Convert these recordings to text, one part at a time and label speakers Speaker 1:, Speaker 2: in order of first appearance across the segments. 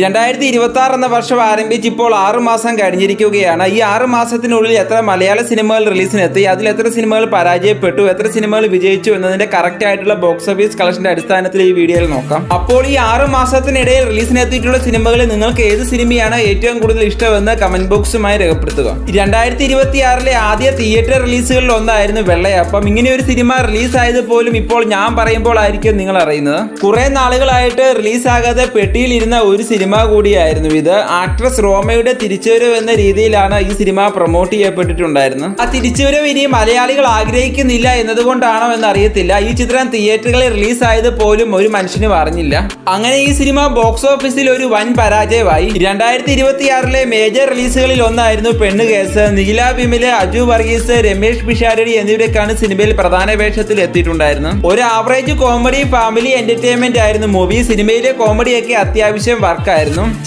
Speaker 1: 2026 എന്ന വർഷം ആരംഭിച്ച് ഇപ്പോൾ 6 മാസം കഴിഞ്ഞിരിക്കുകയാണ്. ഈ 6 മാസത്തിനുള്ളിൽ എത്ര മലയാള സിനിമകൾ റിലീസിനെത്തി, അതിൽ എത്ര സിനിമകൾ പരാജയപ്പെട്ടു, എത്ര സിനിമകൾ വിജയിച്ചു എന്നതിന്റെ കറക്റ്റ് ആയിട്ടുള്ള ബോക്സ് ഓഫീസ് കളക്ഷന്റെ അടിസ്ഥാനത്തിൽ ഈ വീഡിയോയിൽ നോക്കാം. അപ്പോൾ ഈ 6 മാസത്തിനിടയിൽ റിലീസിനെത്തിയിട്ടുള്ള സിനിമകളിൽ നിങ്ങൾക്ക് ഏത് സിനിമയാണ് ഏറ്റവും കൂടുതൽ ഇഷ്ടമെന്ന് കമന്റ് ബോക്സുമായി രേഖപ്പെടുത്തുക. 2026 ആദ്യ തിയേറ്റർ റിലീസുകളിൽ ഒന്നായിരുന്നു വെള്ളയപ്പം. ഇങ്ങനെ ഒരു സിനിമ റിലീസായത് പോലും ഇപ്പോൾ ഞാൻ പറയുമ്പോൾ ആയിരിക്കും നിങ്ങൾ അറിയുന്നത്. കുറെ നാളുകളായിട്ട് റിലീസാകാതെ പെട്ടിയിലിരുന്ന ഒരു സിനിമ കൂടിയായിരുന്നു ഇത്. ആക്ട്രസ് റോമയുടെ തിരിച്ചുവരവ് എന്ന രീതിയിലാണ് ഈ സിനിമ പ്രൊമോട്ട് ചെയ്യപ്പെട്ടിട്ടുണ്ടായിരുന്നത്. ആ തിരിച്ചുവരവ് ഇനി മലയാളികൾ ആഗ്രഹിക്കുന്നില്ല എന്നതുകൊണ്ടാണോ എന്നറിയത്തില്ല, ഈ ചിത്രം തിയേറ്ററുകളിൽ റിലീസായത് പോലും ഒരു മനുഷ്യനും അറിഞ്ഞില്ല. അങ്ങനെ ഈ സിനിമ ബോക്സ് ഓഫീസിൽ ഒരു വൻ പരാജയമായി. 2026 മേജർ റിലീസുകളിൽ ഒന്നായിരുന്നു പെണ്ണ് കേസ്. നീല വിമല്, അജു വർഗീസ്, രമേഷ് പിഷാരടി എന്നിവരൊക്കെയാണ് സിനിമയിൽ പ്രധാന വേഷത്തിൽ എത്തിയിട്ടുണ്ടായിരുന്നത്. ഒരു ആവറേജ് കോമഡി ഫാമിലി എന്റർടൈൻമെന്റ് ആയിരുന്നു മൂവി. സിനിമയിലെ കോമഡിയൊക്കെ അത്യാവശ്യം വർക്കായിരുന്നു.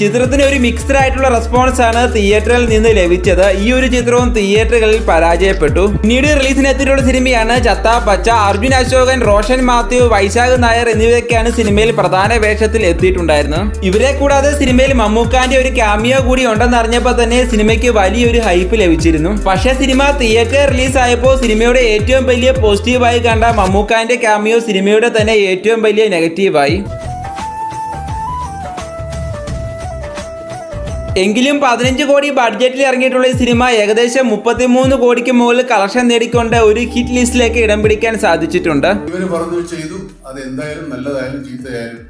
Speaker 1: ചിത്രത്തിന് ഒരു മിക്സ്ഡ് ആയിട്ടുള്ള റെസ്പോൺസ് ആണ് തിയേറ്ററിൽ നിന്ന് ലഭിച്ചത്. ഈ ഒരു ചിത്രവും തിയേറ്ററുകളിൽ പരാജയപ്പെട്ടു. പിന്നീട് റിലീസിനെത്തിയിട്ടുള്ള സിനിമയാണ് ചത്താ പച്ച. അർജുൻ അശോകൻ, റോഷൻ മാത്യു, വൈശാഖ് നായർ എന്നിവരൊക്കെയാണ് സിനിമയിൽ പ്രധാന വേഷത്തിൽ എത്തിയിട്ടുണ്ടായിരുന്നത്. ഇവരെ കൂടാതെ സിനിമയിൽ മമ്മൂക്കാന്റെ ഒരു ക്യാമിയോ കൂടി ഉണ്ടെന്നറിഞ്ഞപ്പോൾ തന്നെ സിനിമയ്ക്ക് വലിയൊരു ഹൈപ്പ് ലഭിച്ചിരുന്നു. പക്ഷേ സിനിമ തിയേറ്റർ റിലീസ് ആയപ്പോൾ സിനിമയുടെ ഏറ്റവും വലിയ പോസിറ്റീവായി കണ്ട മമ്മൂക്കാന്റെ ക്യാമിയോ സിനിമയുടെ തന്നെ ഏറ്റവും വലിയ നെഗറ്റീവായി. എങ്കിലും 15 കോടി ബഡ്ജറ്റിൽ ഇറങ്ങിയിട്ടുള്ള ഈ സിനിമ ഏകദേശം 33 കോടിക്ക് മുകളിൽ കളക്ഷൻ നേടിക്കൊണ്ട് ഒരു ഹിറ്റ് ലിസ്റ്റിലേക്ക് ഇടം പിടിക്കാൻ സാധിച്ചിട്ടുണ്ട്.
Speaker 2: ഇവര് പറഞ്ഞു ചെയ്തു, അത് എന്തായാലും നല്ലതായാലും ചീത്തയായാലും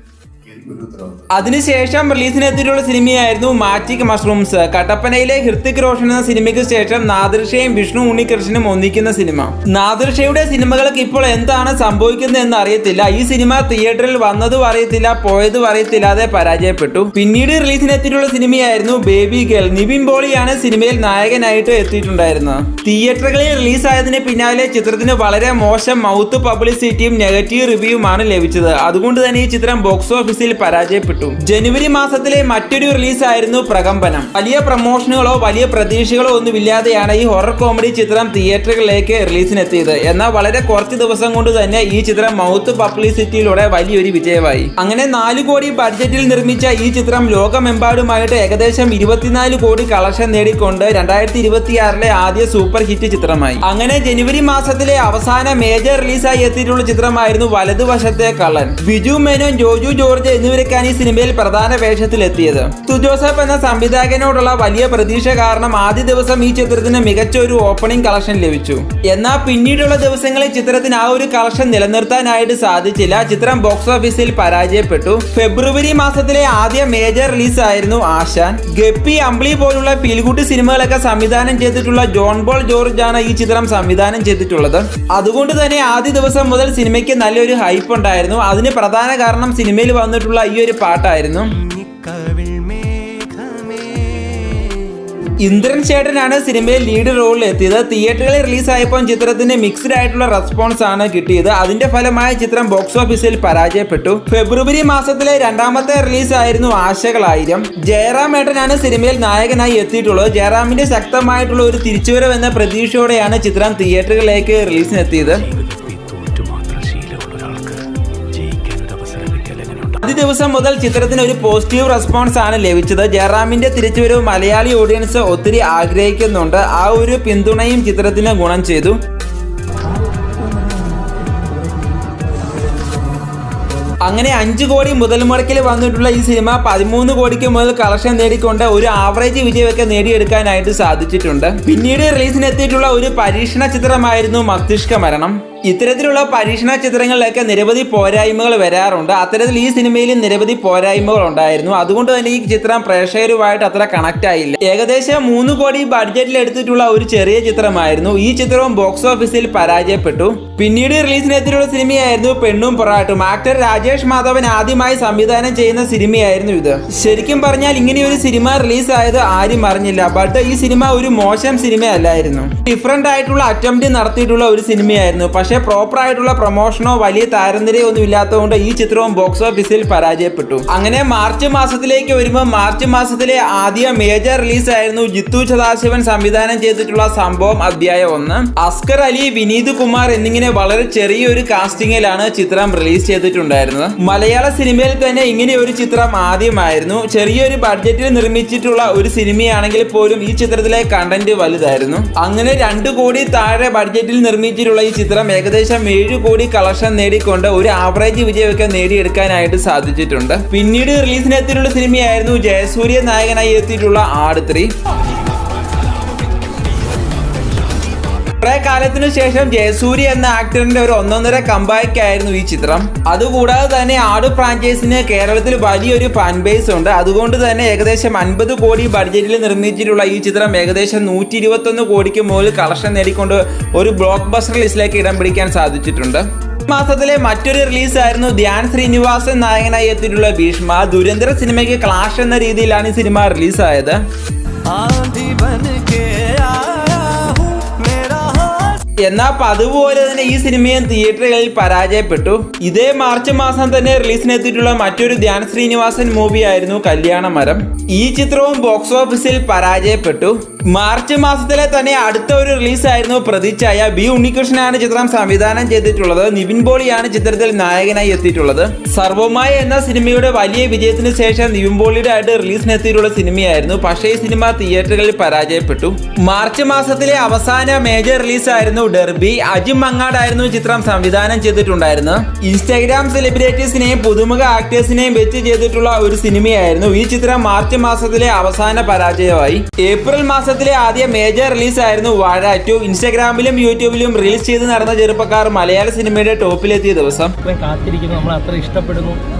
Speaker 1: അതിനുശേഷം റിലീസിനെത്തിയിട്ടുള്ള സിനിമയായിരുന്നു മാജിക് മഷ്റൂംസ്. കട്ടപ്പനയിലെ ഹൃത്തിക് റോഷൻ എന്ന സിനിമയ്ക്ക് ശേഷം നാദിർഷയും വിഷ്ണു ഉണ്ണികൃഷ്ണനും ഒന്നിക്കുന്ന സിനിമ. നാദിർഷയുടെ സിനിമകൾക്ക് ഇപ്പോൾ എന്താണ് സംഭവിക്കുന്നത് എന്ന് അറിയത്തില്ല. ഈ സിനിമ തിയേറ്ററിൽ വന്നതും അറിയത്തില്ല, പോയതും അറിയത്തില്ലാതെ പരാജയപ്പെട്ടു. പിന്നീട് റിലീസിനെത്തിയിട്ടുള്ള സിനിമയായിരുന്നു ബേബി ഗേൾ. നിവിൻ പോളിയാണ് സിനിമയിൽ നായകനായിട്ട് എത്തിയിട്ടുണ്ടായിരുന്നത്. തിയേറ്ററുകളിൽ റിലീസായതിന് പിന്നാലെ ചിത്രത്തിന് വളരെ മോശം മൗത്ത് പബ്ലിസിറ്റിയും നെഗറ്റീവ് റിവ്യൂമാണ് ലഭിച്ചത്. അതുകൊണ്ട് തന്നെ ഈ ചിത്രം ബോക്സ് ഓഫീസിൽ പരാജയപ്പെട്ടു. ജനുവരി മാസത്തിലെ മറ്റൊരു റിലീസ് ആയിരുന്നു പ്രകമ്പനം. വലിയ പ്രമോഷനുകളോ വലിയ പ്രതീക്ഷകളോ ഒന്നുമില്ലാതെയാണ് ഈ ഹൊറർ കോമഡി ചിത്രം തിയേറ്ററുകളിലേക്ക് റിലീസിനെത്തിയത്. എന്നാൽ വളരെ കുറച്ച് ദിവസം കൊണ്ട് തന്നെ ഈ ചിത്രം മൗത്ത് പബ്ലിസിറ്റിയിലൂടെ വലിയൊരു വിജയമായി. അങ്ങനെ 4 കോടി ബഡ്ജറ്റിൽ നിർമ്മിച്ച ഈ ചിത്രം ലോകമെമ്പാടുമായിട്ട് ഏകദേശം 24 കോടി കളക്ഷൻ നേടിക്കൊണ്ട് 2026 ആദ്യ സൂപ്പർ ഹിറ്റ് ചിത്രമായി. അങ്ങനെ ജനുവരി മാസത്തിലെ അവസാന മേജർ റിലീസായി എത്തിയിട്ടുള്ള ചിത്രമായിരുന്നു വലതുവശത്തെ കള്ളൻ. ബിജു മേനോൻ, ജോജു ജോർജ് എന്നിവരൊക്കെയാണ് ഈ സിനിമയിൽ പ്രധാന വേഷത്തിൽ എത്തിയത്. ജോസഫ് എന്ന സംവിധായകനോടുള്ള വലിയ പ്രതീക്ഷ കാരണം ആദ്യ ദിവസം ഈ ചിത്രത്തിന് മികച്ച ഒരു ഓപ്പണിംഗ് കളക്ഷൻ ലഭിച്ചു. എന്നാൽ പിന്നീടുള്ള ദിവസങ്ങളിൽ ചിത്രത്തിന് ആ ഒരു കളക്ഷൻ നിലനിർത്താനായിട്ട് സാധിച്ചില്ല. ചിത്രം ബോക്സ് ഓഫീസിൽ പരാജയപ്പെട്ടു. ഫെബ്രുവരി മാസത്തിലെ ആദ്യ മേജർ റിലീസ് ആയിരുന്നു ആശാൻ. ഗപ്പി, അമ്പിളി പോലുള്ള ഫീൽ ഗുഡ് സിനിമകളൊക്കെ സംവിധാനം ചെയ്തിട്ടുള്ള ജോൺ പോൾ ജോർജ് ആണ് ഈ ചിത്രം സംവിധാനം ചെയ്തിട്ടുള്ളത്. അതുകൊണ്ട് തന്നെ ആദ്യ ദിവസം മുതൽ സിനിമയ്ക്ക് നല്ലൊരു ഹൈപ്പ് ഉണ്ടായിരുന്നു. അതിന് പ്രധാന കാരണം സിനിമയിൽ വന്നിട്ടുള്ള ഈ ഒരു പാട്ടായിരുന്നു. ഇന്ദ്രൻ ചേട്ടനാണ് സിനിമയിൽ ലീഡ് റോളിൽ എത്തിയത്. തിയേറ്ററുകളിൽ റിലീസായപ്പോൾ ചിത്രത്തിന് മിക്സ്ഡ് ആയിട്ടുള്ള റെസ്പോൺസ് ആണ് കിട്ടിയത്. അതിന്റെ ഫലമായി ചിത്രം ബോക്സ് ഓഫീസിൽ പരാജയപ്പെട്ടു. ഫെബ്രുവരി മാസത്തിലെ രണ്ടാമത്തെ റിലീസ് ആയിരുന്നു ആശകൾ 1000. ജയറാം ഏട്ടനാണ് സിനിമയിൽ നായകനായി എത്തിയിട്ടുള്ളത്. ജയറാമിന്റെ ശക്തമായിട്ടുള്ള ഒരു തിരിച്ചുവരവ് എന്ന പ്രതീക്ഷയോടെയാണ് ചിത്രം തിയേറ്ററുകളിലേക്ക് റിലീസിനെത്തിയത്. ആദ്യ ദിവസം മുതൽ ചിത്രത്തിന് ഒരു പോസിറ്റീവ് റെസ്പോൺസ് ആണ് ലഭിച്ചത്. ജയറാമിന്റെ തിരിച്ചുവരവ് മലയാളി ഓഡിയൻസ് ഒത്തിരി ആഗ്രഹിക്കുന്നുണ്ട്. ആ ഒരു പിന്തുണയും ചിത്രത്തിന് ഗുണം ചെയ്തു. അങ്ങനെ 5 കോടി മുതൽ മുടക്കിൽ വന്നിട്ടുള്ള ഈ സിനിമ 13 കോടിക്ക് മുതൽ കളക്ഷൻ നേടിക്കൊണ്ട് ഒരു ആവറേജ് വിജയമൊക്കെ നേടിയെടുക്കാനായിട്ട് സാധിച്ചിട്ടുണ്ട്. പിന്നീട് റിലീസിനെത്തിയിട്ടുള്ള ഒരു പരീക്ഷണ ചിത്രമായിരുന്നു മസ്തിഷ്ക മരണം. ഇത്തരത്തിലുള്ള പരീക്ഷണ ചിത്രങ്ങളിലൊക്കെ നിരവധി പോരായ്മകൾ വരാറുണ്ട്. അത്തരത്തിൽ ഈ സിനിമയിൽ നിരവധി പോരായ്മകൾ ഉണ്ടായിരുന്നു. അതുകൊണ്ട് തന്നെ ഈ ചിത്രം പ്രേക്ഷകരുമായിട്ട് അത്ര കണക്ട് ആയില്ല. ഏകദേശം 3 കോടി ബഡ്ജറ്റിൽ എടുത്തിട്ടുള്ള ഒരു ചെറിയ ചിത്രമായിരുന്നു. ഈ ചിത്രവും ബോക്സ് ഓഫീസിൽ പരാജയപ്പെട്ടു. പിന്നീട് റിലീസിനെത്തിയിട്ടുള്ള സിനിമയായിരുന്നു പെണ്ണും പൊറാട്ടും. ആക്ടർ രാജേഷ് മാധവൻ ആദ്യമായി സംവിധാനം ചെയ്യുന്ന സിനിമയായിരുന്നു ഇത്. ശരിക്കും പറഞ്ഞാൽ ഇങ്ങനെ ഒരു സിനിമ റിലീസ് ആയത് ആരും അറിഞ്ഞില്ല. ബട്ട് ഈ സിനിമ ഒരു മോശം സിനിമ അല്ലായിരുന്നു. ഡിഫറെന്റ് ആയിട്ടുള്ള അറ്റംപ്റ്റ് നടത്തിയിട്ടുള്ള ഒരു സിനിമയായിരുന്നു. പക്ഷേ പക്ഷേ പ്രോപ്പർ ആയിട്ടുള്ള പ്രൊമോഷനോ വലിയ താരനിരയോ ഒന്നും ഇല്ലാത്തതുകൊണ്ട് ഈ ചിത്രവും ബോക്സ് ഓഫീസിൽ പരാജയപ്പെട്ടു. അങ്ങനെ മാർച്ച് മാസത്തിലേക്ക് വരുമ്പോൾ മാർച്ച് മാസത്തിലെ ആദ്യ മേജർ റിലീസ് ആയിരുന്നു ജിത്തു സദാശിവൻ സംവിധാനം ചെയ്തിട്ടുള്ള സംഭവം അധ്യായം 1. അസ്കർ അലി, വിനീത് കുമാർ എന്നിങ്ങനെ വളരെ ചെറിയൊരു കാസ്റ്റിംഗിലാണ് ചിത്രം റിലീസ് ചെയ്തിട്ടുണ്ടായിരുന്നത്. മലയാള സിനിമയിൽ തന്നെ ഇങ്ങനെ ഒരു ചിത്രം ആദ്യമായിരുന്നു. ചെറിയൊരു ബഡ്ജറ്റിൽ നിർമ്മിച്ചിട്ടുള്ള ഒരു സിനിമയാണെങ്കിൽ പോലും ഈ ചിത്രത്തിലെ കണ്ടന്റ് വലുതായിരുന്നു. അങ്ങനെ 2 കോടി താഴെ ബഡ്ജറ്റിൽ നിർമ്മിച്ചിട്ടുള്ള ഈ ചിത്രം ഏകദേശം 7 കോടി കളക്ഷൻ നേടിക്കൊണ്ട് ഒരു ആവറേജ് വിജയമൊക്കെ നേടിയെടുക്കാനായിട്ട് സാധിച്ചിട്ടുണ്ട്. പിന്നീട് റിലീസിനെത്തിയിട്ടുള്ള സിനിമയായിരുന്നു ജയസൂര്യ നായകനായി എത്തിയിട്ടുള്ള ആട് 3. കുറെ കാലത്തിനു ശേഷം ജയസൂര്യ എന്ന ആക്ടറിന്റെ ഒരു 1.5 കമ്പാക്ക് ആയിരുന്നു ഈ ചിത്രം. അതുകൂടാതെ തന്നെ ആട് ഫ്രാഞ്ചൈസിന് കേരളത്തിൽ വലിയൊരു ഫാൻ ബേസ് ഉണ്ട്. അതുകൊണ്ട് തന്നെ ഏകദേശം 50 കോടി ബഡ്ജറ്റിൽ നിർമ്മിച്ചിട്ടുള്ള ഈ ചിത്രം ഏകദേശം 121 കോടിക്ക് മുകളിൽ കളക്ഷൻ നേടിക്കൊണ്ട് ഒരു ബ്ലോക്ക് ബസ്റ്റർ ലിസ്റ്റിലേക്ക് ഇടം പിടിക്കാൻ സാധിച്ചിട്ടുണ്ട്. മാസത്തിലെ മറ്റൊരു റിലീസായിരുന്നു ധ്യാൻ ശ്രീനിവാസൻ നായകനായി എത്തിയിട്ടുള്ള ഭീഷ്മ. ദുരന്തര സിനിമയ്ക്ക് ക്ലാഷ് എന്ന രീതിയിലാണ് ഈ സിനിമ റിലീസായത്. എന്നാൽ അതുപോലെ തന്നെ ഈ സിനിമയും തിയേറ്ററുകളിൽ പരാജയപ്പെട്ടു. ഇതേ മാർച്ച് മാസം തന്നെ റിലീസിനെത്തിയിട്ടുള്ള മറ്റൊരു ധ്യാൻ ശ്രീനിവാസൻ മൂവി ആയിരുന്നു കല്യാണമരം. ഈ ചിത്രവും ബോക്സ് ഓഫീസിൽ പരാജയപ്പെട്ടു. മാർച്ച് മാസത്തിലെ തന്നെ അടുത്ത ഒരു റിലീസായിരുന്നു പ്രതിച്ഛായ. ബി ഉണ്ണികൃഷ്ണനാണ് ചിത്രം സംവിധാനം ചെയ്തിട്ടുള്ളത്. നിവിൻ പോളിയാണ് ചിത്രത്തിൽ നായകനായി എത്തിയിട്ടുള്ളത്. സർവമായ എന്ന സിനിമയുടെ വലിയ വിജയത്തിന് ശേഷം നിവിൻ പോളിയുടെ ആയിട്ട് റിലീസിനെത്തിയിട്ടുള്ള സിനിമയായിരുന്നു. പക്ഷേ ഈ സിനിമ തിയേറ്ററുകളിൽ പരാജയപ്പെട്ടു. മാർച്ച് മാസത്തിലെ അവസാന മേജർ റിലീസായിരുന്നു ഡെർബി. അജിം മങ്ങാടായിരുന്നു ചിത്രം സംവിധാനം ചെയ്തിട്ടുണ്ടായിരുന്നത്. ഇൻസ്റ്റാഗ്രാം സെലിബ്രിറ്റീസിനെയും പുതുമുഖ ആക്ടേഴ്സിനെയും വെച്ച് ചെയ്തിട്ടുള്ള ഒരു സിനിമയായിരുന്നു. ഈ ചിത്രം മാർച്ച് മാസത്തിലെ അവസാന പരാജയമായി. ഏപ്രിൽ മാസത്തിലെ ആദ്യ മേജർ റിലീസ് ആയിരുന്നു വാഴ 2. ഇൻസ്റ്റാഗ്രാമിലും യൂട്യൂബിലും റിലീസ് ചെയ്ത് നടന്ന ചെറുപ്പക്കാർ മലയാള സിനിമയുടെ ടോപ്പിലെത്തിയ ദിവസം.
Speaker 3: കാത്തിരിക്കുന്നു, നമ്മൾ അത്ര ഇഷ്ടപ്പെടുന്നു,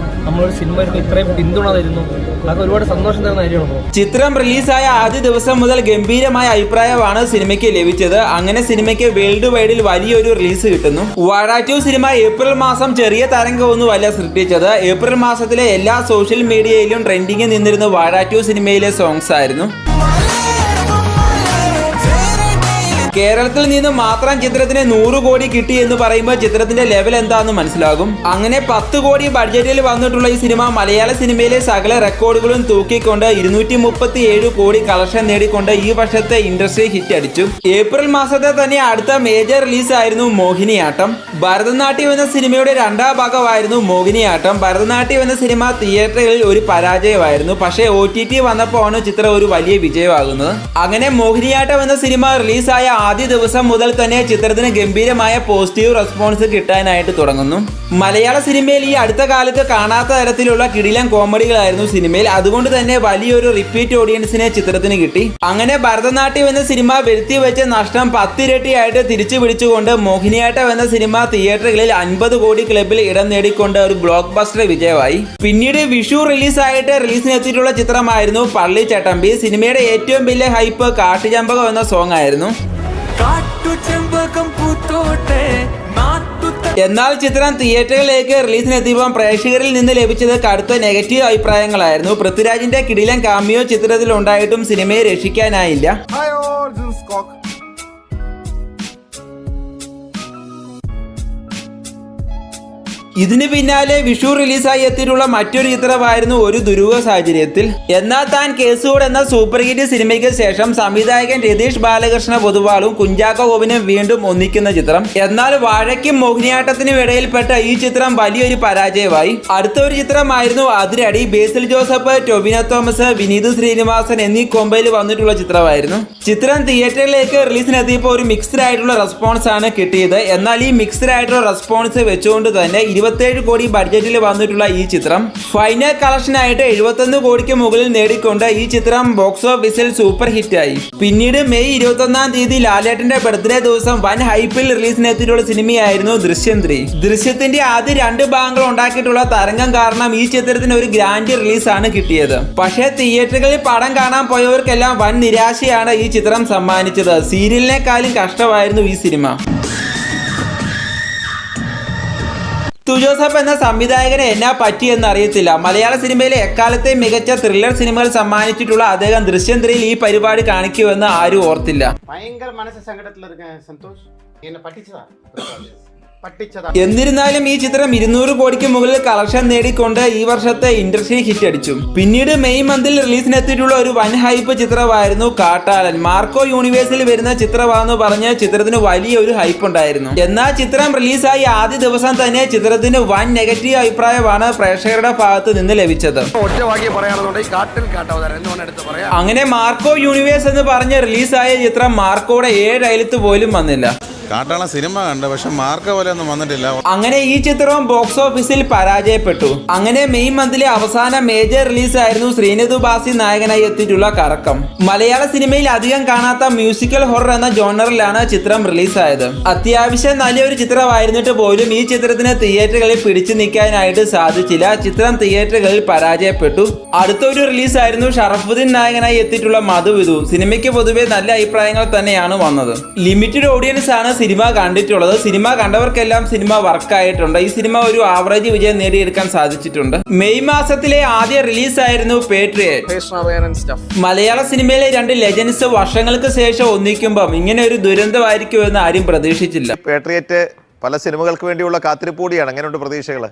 Speaker 3: നമ്മളൊരു സിനിമയ്ക്ക് ഇത്രയും പിന്തുണ തരുന്നു, അതൊക്കെ ഒരുപാട് സന്തോഷം തരുന്ന കാര്യമാണ്.
Speaker 1: ചിത്രം റിലീസായ ആദ്യ ദിവസം മുതൽ ഗംഭീരമായ അഭിപ്രായമാണ് സിനിമയ്ക്ക് ലഭിച്ചത്. അങ്ങനെ സിനിമയ്ക്ക് വേൾഡ് വൈഡിൽ വലിയൊരു റിലീസ് കിട്ടുന്നു. വാഴ 2 സിനിമ ഏപ്രിൽ മാസം ചെറിയ തരംഗമൊന്നുമല്ല സൃഷ്ടിച്ചത്. ഏപ്രിൽ മാസത്തിലെ എല്ലാ സോഷ്യൽ മീഡിയയിലും ട്രെൻഡിങ്ങിൽ നിന്നിരുന്ന വാഴ 2 സിനിമയിലെ സോങ്സ് ആയിരുന്നു. കേരളത്തിൽ നിന്ന് മാത്രം ചിത്രത്തിന് 100 കോടി കിട്ടി എന്ന് പറയുമ്പോൾ ചിത്രത്തിന്റെ ലെവൽ എന്താണെന്ന് മനസ്സിലാകും. അങ്ങനെ 10 കോടി ബഡ്ജറ്റിൽ വന്നിട്ടുള്ള ഈ സിനിമ മലയാള സിനിമയിലെ സകല റെക്കോർഡുകളും തൂക്കിക്കൊണ്ട് 237 കോടി കളക്ഷൻ നേടിക്കൊണ്ട് ഈ വർഷത്തെ ഇൻഡസ്ട്രി ഹിറ്റ് അടിച്ചു. ഏപ്രിൽ മാസത്തെ തന്നെ അടുത്ത മേജർ റിലീസ് ആയിരുന്നു മോഹിനിയാട്ടം. ഭരതനാട്യം എന്ന സിനിമയുടെ 2ാം ഭാഗമായിരുന്നു മോഹിനിയാട്ടം. ഭരതനാട്യം എന്ന സിനിമ തിയേറ്ററുകളിൽ ഒരു പരാജയമായിരുന്നു. പക്ഷേ OTT വന്നപ്പോഴാണ് ചിത്രം ഒരു വലിയ വിജയമാകുന്നത്. അങ്ങനെ മോഹിനിയാട്ടം എന്ന സിനിമ റിലീസായ ആദ്യ ദിവസം മുതൽ തന്നെ ചിത്രത്തിന് ഗംഭീരമായ പോസിറ്റീവ് റെസ്പോൺസ് കിട്ടാനായിട്ട് തുടങ്ങുന്നു. മലയാള സിനിമയിൽ ഈ അടുത്ത കാലത്ത് കാണാത്ത തരത്തിലുള്ള കിടിലൻ കോമഡികളായിരുന്നു സിനിമയിൽ. അതുകൊണ്ട് തന്നെ വലിയൊരു റിപ്പീറ്റ് ഓഡിയൻസിനെ ചിത്രത്തിന് കിട്ടി. അങ്ങനെ ഭരതനാട്യം എന്ന സിനിമ വരുത്തി വെച്ച നഷ്ടം 10 ഇരട്ടിയായിട്ട് തിരിച്ചു പിടിച്ചുകൊണ്ട് മോഹിനിയാട്ടം എന്ന സിനിമ തിയേറ്ററുകളിൽ 50 കോടി ക്ലബിൽ ഇടം നേടിക്കൊണ്ട് ഒരു ബ്ലോക്ക് ബസ്റ്റർ വിജയമായി. പിന്നീട് വിഷു റിലീസായിട്ട് റിലീസിനെത്തിയിട്ടുള്ള ചിത്രമായിരുന്നു പള്ളിച്ചട്ടമ്പി. സിനിമയുടെ ഏറ്റവും വലിയ ഹൈപ്പ് കാട്ടുചമ്പകം എന്ന സോങ് ആയിരുന്നു. എന്നാൽ ചിത്രം തിയേറ്ററുകളിലേക്ക് റിലീസിനെത്തിയപ്പോൾ പ്രേക്ഷകരിൽ നിന്ന് ലഭിച്ചത് കടുത്ത നെഗറ്റീവ് അഭിപ്രായങ്ങളായിരുന്നു. പൃഥ്വിരാജിന്റെ കിടിലൻ കാമിയോ ചിത്രത്തിൽ ഉണ്ടായിട്ടും സിനിമയെ രക്ഷിക്കാനായില്ല. ഇതിന് പിന്നാലെ വിഷു റിലീസായി എത്തിയിട്ടുള്ള മറ്റൊരു ചിത്രമായിരുന്നു ഒരു ദുരൂഹ സാഹചര്യത്തിൽ. എന്നാൽ താൻ കേസുകൂട് എന്ന സൂപ്പർ ഹിറ്റ് സിനിമയ്ക്ക് ശേഷം സംവിധായകൻ രതീഷ് ബാലകൃഷ്ണ പൊതുവാളും കുഞ്ചാക്കോ ബോബനും വീണ്ടും ഒന്നിക്കുന്ന ചിത്രം. എന്നാൽ വാഴയ്ക്കും മോഹിനിയാട്ടത്തിനും ഇടയിൽപ്പെട്ട ഈ ചിത്രം വലിയൊരു പരാജയമായി. അടുത്തൊരു ചിത്രമായിരുന്നു അതിരടി. ബേസിൽ ജോസഫ്, ടൊവിനോ തോമസ്, വിനീത് ശ്രീനിവാസൻ എന്നീ കോമ്പയിൽ വന്നിട്ടുള്ള ചിത്രമായിരുന്നു. ചിത്രം തിയേറ്ററിലേക്ക് റിലീസിനെത്തിയപ്പോൾ ഒരു മിക്സ്ഡ് ആയിട്ടുള്ള റെസ്പോൺസ് ആണ് കിട്ടിയത്. എന്നാൽ ഈ മിക്സ്ഡ് ആയിട്ടുള്ള റെസ്പോൺസ് വെച്ചുകൊണ്ട് തന്നെ 27 കോടി ബഡ്ജറ്റിൽ വന്നിട്ടുള്ള ഈ ചിത്രം ഫൈനൽ കളക്ഷനായിട്ട് 71 കോടിക്ക് മുകളിൽ നേടിക്കൊണ്ട് ഈ ചിത്രം ബോക്സ് ഓഫീസിൽ സൂപ്പർ ഹിറ്റായി. പിന്നീട് മെയ് 21-ാം തീയതി ലാലേട്ടന്റെ ബർത്ത്ഡേ ദിവസം വൻ ഹൈപ്പിൽ റിലീസിനെത്തിയിട്ടുള്ള സിനിമയായിരുന്നു ദൃശ്യം 3. ദൃശ്യത്തിന്റെ ആദ്യ 2 ഭാഗങ്ങൾ ഉണ്ടാക്കിയിട്ടുള്ള തരംഗം കാരണം ഈ ചിത്രത്തിന് ഒരു ഗ്രാൻഡ് റിലീസാണ് കിട്ടിയത്. പക്ഷേ തിയേറ്ററുകളിൽ പടം കാണാൻ പോയവർക്കെല്ലാം വൻ നിരാശയാണ് ഈ ചിത്രം സമ്മാനിച്ചത്. സീരിയലിനെക്കാളും കഷ്ടമായിരുന്നു ഈ സിനിമ. ജോസഫ് എന്ന സംവിധായകനെ എന്നാ പറ്റിയെന്ന് അറിയത്തില്ല. മലയാള സിനിമയിലെ എക്കാലത്തെ മികച്ച ത്രില്ലർ സിനിമകൾ സമ്മാനിച്ചിട്ടുള്ള അദ്ദേഹം ദൃശ്യം 3 ഈ പരിപാടി കാണിക്കുമെന്ന് ആരും ഓർത്തില്ല.
Speaker 4: ഭയങ്കര മനസ്സ് സങ്കടത്തിലിരിക്കാൻ സന്തോഷ് എന്നെ പറ്റിച്ചതാ.
Speaker 1: എന്നിരുന്നാലും ഈ ചിത്രം 200 കോടിക്ക് മുകളിൽ കളക്ഷൻ നേടിക്കൊണ്ട് ഈ വർഷത്തെ ഇൻഡസ്ട്രി ഹിറ്റ് അടിച്ചു. പിന്നീട് മെയ് മന്തിൽ റിലീസിനെത്തിയിട്ടുള്ള ഒരു വൻ ഹൈപ്പ് ചിത്രമായിരുന്നു കാട്ടാളൻ. മാർക്കോ യൂണിവേഴ്സിൽ വരുന്ന ചിത്രമാണെന്ന് പറഞ്ഞ് ചിത്രത്തിന് വലിയൊരു ഹൈപ്പ് ഉണ്ടായിരുന്നു. എന്നാൽ ചിത്രം റിലീസായി ആദ്യ ദിവസം തന്നെ ചിത്രത്തിന് വൻ നെഗറ്റീവ് അഭിപ്രായമാണ് പ്രേക്ഷകരുടെ ഭാഗത്ത് നിന്ന് ലഭിച്ചത്. അങ്ങനെ മാർക്കോ യൂണിവേഴ്സ് എന്ന് പറഞ്ഞ് റിലീസായ ചിത്രം മാർക്കോയുടെ 7 അയലത്ത് പോലും വന്നില്ല.
Speaker 4: കാട്ടാള സിനിമ കണ്ട്, പക്ഷെ മാർക്ക പോലെ ഒന്നും വന്നിട്ടില്ല.
Speaker 1: അങ്ങനെ ഈ ചിത്രവും ബോക്സ് ഓഫീസിൽ പരാജയപ്പെട്ടു. അങ്ങനെ മെയ് മന്തിലെ അവസാന മേജർ റിലീസ് ആയിരുന്നു ശ്രീനിധു ബാസി നായകനായി എത്തിയിട്ടുള്ള കറക്കം. മലയാള സിനിമയിൽ അധികം കാണാത്ത മ്യൂസിക്കൽ ഹൊറർ എന്ന ജോണറിലാണ് ചിത്രം റിലീസായത്. അത്യാവശ്യം നല്ലൊരു ചിത്രമായിരുന്നിട്ട് പോലും ഈ ചിത്രത്തിന് തിയേറ്ററുകളിൽ പിടിച്ചു നിൽക്കാനായിട്ട് സാധിച്ചില്ല. ചിത്രം തിയേറ്ററുകളിൽ പരാജയപ്പെട്ടു. അടുത്തൊരു റിലീസായിരുന്നു ഷറഫുദ്ദീൻ നായകനായി എത്തിയിട്ടുള്ള മധുവിധു. സിനിമയ്ക്ക് പൊതുവെ നല്ല അഭിപ്രായങ്ങൾ തന്നെയാണ് വന്നത്. ലിമിറ്റഡ് ഓഡിയൻസ് ആണ് സിനിമ കണ്ടിട്ടുള്ളത്. സിനിമ കണ്ടവർക്കെല്ലാം സിനിമ വർക്കായിട്ടുണ്ട്. ഈ സിനിമ ഒരു ആവറേജ് വിജയം നേടിയെടുക്കാൻ സാധിച്ചിട്ടുണ്ട്. മെയ് മാസത്തിലെ ആദ്യ റിലീസായിരുന്നു പേട്രിയറ്റ്. മലയാള സിനിമയിലെ 2 ലെജൻഡ്സ് വർഷങ്ങൾക്ക് ശേഷം ഒന്നിക്കുമ്പോൾ ഇങ്ങനെ ഒരു ദുരന്തമായിരിക്കുമെന്ന് ആരും പ്രതീക്ഷിച്ചില്ല.
Speaker 5: പേട്രിയറ്റ് പല സിനിമകൾക്ക് വേണ്ടിയുള്ള കാത്തിരിപ്പ് കൂടിയാണ്. അങ്ങനെയുണ്ട് പ്രതീക്ഷകള്?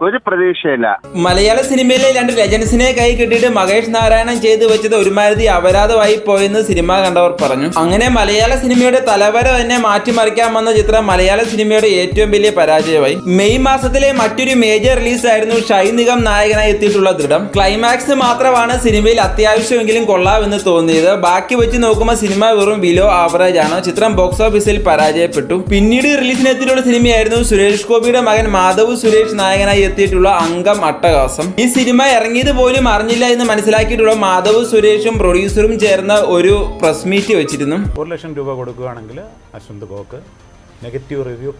Speaker 6: ഒരു പ്രതീക്ഷയില്ല.
Speaker 1: മലയാള സിനിമയിലെ 2 ലെജൻസിനെ കൈ കിട്ടിയിട്ട് മഹേഷ് നാരായണൻ ചെയ്തു വെച്ചത് ഒരുമാതിരി അപരാധമായി പോയെന്ന് സിനിമ കണ്ടവർ പറഞ്ഞു. അങ്ങനെ മലയാള സിനിമയുടെ തലവര തന്നെ മാറ്റിമറിക്കാൻ വന്ന ചിത്രം മലയാള സിനിമയുടെ ഏറ്റവും വലിയ പരാജയമായി. മെയ് മാസത്തിലെ മറ്റൊരു മേജർ റിലീസായിരുന്നു ഷൈൻ നിഗം നായകനായി എത്തിയിട്ടുള്ള ദൃഢം. ക്ലൈമാക്സ് മാത്രമാണ് സിനിമയിൽ അത്യാവശ്യമെങ്കിലും കൊള്ളാമെന്ന് തോന്നിയത്. ബാക്കി വെച്ച് നോക്കുമ്പോൾ സിനിമ വെറും ബിലോ ആവറേജ് ആണ്. ചിത്രം ബോക്സ് ഓഫീസിൽ പരാജയപ്പെട്ടു. പിന്നീട് റിലീസിനെത്തിയിട്ടുള്ള സിനിമയായിരുന്നു സുരേഷ് ഗോപിയുടെ മകൻ മാധവ് സുരേഷ് നായകനായി എത്തിയിട്ടുള്ള അംഗം അട്ടഹാസം. ഈ സിനിമ ഇറങ്ങിയത് പോലും അറിഞ്ഞില്ല എന്ന് മനസ്സിലാക്കിയിട്ടുള്ള മാധവ് സുരേഷും പ്രൊഡ്യൂസറും ചേർന്ന് ഒരു പ്രസ് മീറ്റ് വെച്ചിരുന്നു.
Speaker 7: 1 ലക്ഷം രൂപ കൊടുക്കുകയാണെങ്കിൽ അശ്വന്ത് ഗോക്ക് നെഗറ്റീവ് റിവ്യൂ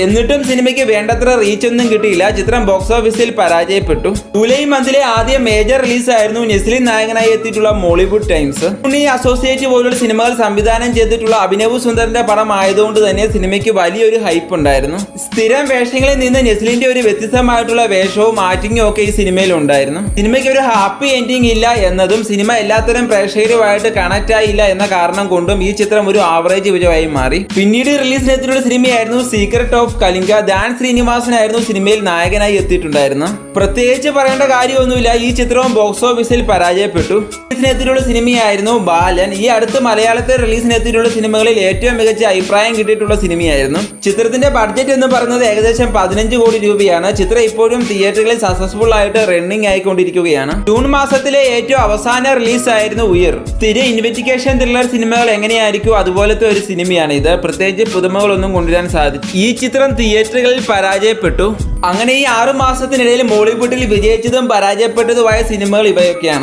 Speaker 1: എന്നിട്ടും സിനിമയ്ക്ക് വേണ്ടത്ര റീച്ച് ഒന്നും കിട്ടിയില്ല. ചിത്രം ബോക്സ് ഓഫീസിൽ പരാജയപ്പെട്ടു. ജൂലൈ മന്തിലെ ആദ്യ മേജർ റിലീസ് ആയിരുന്നു നെസ്ലിൻ നായകനായി എത്തിയിട്ടുള്ള മോളിവുഡ് ടൈംസ്. ഉണ്ണി അസോസിയേറ്റ് പോലുള്ള സിനിമകൾ സംവിധാനം ചെയ്തിട്ടുള്ള അഭിനവ് സുന്ദറിന്റെ പടം ആയതുകൊണ്ട് തന്നെ സിനിമയ്ക്ക് വലിയൊരു ഹൈപ്പ് ഉണ്ടായിരുന്നു. സ്ഥിരം വേഷങ്ങളിൽ നിന്ന് നെസ്ലിന്റെ ഒരു വ്യത്യസ്തമായിട്ടുള്ള വേഷവും ആക്ടിങ്ങും ഒക്കെ ഈ സിനിമയിൽ ഉണ്ടായിരുന്നു. സിനിമയ്ക്ക് ഒരു ഹാപ്പി എൻഡിങ് ഇല്ല എന്നതും സിനിമ എല്ലാത്തരം പ്രേക്ഷകരുമായിട്ട് കണക്ട് ആയില്ല എന്ന കാരണം കൊണ്ടും ഈ ചിത്രം ഒരു ആവറേജ് വിജയമായി മാറി. പിന്നീട് റിലീസിന് സിനിമയായിരുന്നു സീക്രട്ട് ഓഫ് കലിംഗ. ധ്യാൻ ശ്രീനിവാസനായിരുന്നു സിനിമയിൽ നായകനായി എത്തിയിട്ടുണ്ടായിരുന്നു. പ്രത്യേകിച്ച് പറയേണ്ട കാര്യമൊന്നുമില്ല. ഈ ചിത്രവും ബോക്സ് ഓഫീസിൽ പരാജയപ്പെട്ടു. റിലീസിനെത്തിയിട്ടുള്ള സിനിമയായിരുന്നു ബാലൻ. ഈ അടുത്ത് മലയാളത്തിൽ റിലീസിനെത്തിയിട്ടുള്ള സിനിമകളിൽ ഏറ്റവും മികച്ച അഭിപ്രായം കിട്ടിയിട്ടുള്ള സിനിമയായിരുന്നു. ചിത്രത്തിന്റെ ബഡ്ജറ്റ് എന്ന് പറയുന്നത് ഏകദേശം 15 കോടി രൂപയാണ്. ചിത്രം ഇപ്പോഴും തിയേറ്ററുകളിൽ സക്സസ്ഫുൾ ആയിട്ട് റണ്ണിംഗ് ആയിക്കൊണ്ടിരിക്കുകയാണ്. ജൂൺ മാസത്തിലെ ഏറ്റവും അവസാന റിലീസ് ആയിരുന്നു ഉയർ. സ്ഥിര ഇൻവെസ്റ്റിഗേഷൻ ത്രില്ലർ സിനിമകൾ എങ്ങനെയായിരിക്കും അതുപോലത്തെ ഒരു സിനിമയാണ് ഇത്. പ്രത്യേകിച്ച് പുതുമകളൊന്നും കൊണ്ടുവരാൻ സാധിച്ചു. ഈ ചിത്രം തിയേറ്ററുകളിൽ പരാജയപ്പെട്ടു. അങ്ങനെ ഈ 6 മാസത്തിനിടയിൽ മോളിവുഡിൽ വിജയിച്ചതും പരാജയപ്പെട്ടതുമായ സിനിമകൾ ഇവയൊക്കെയാണ്.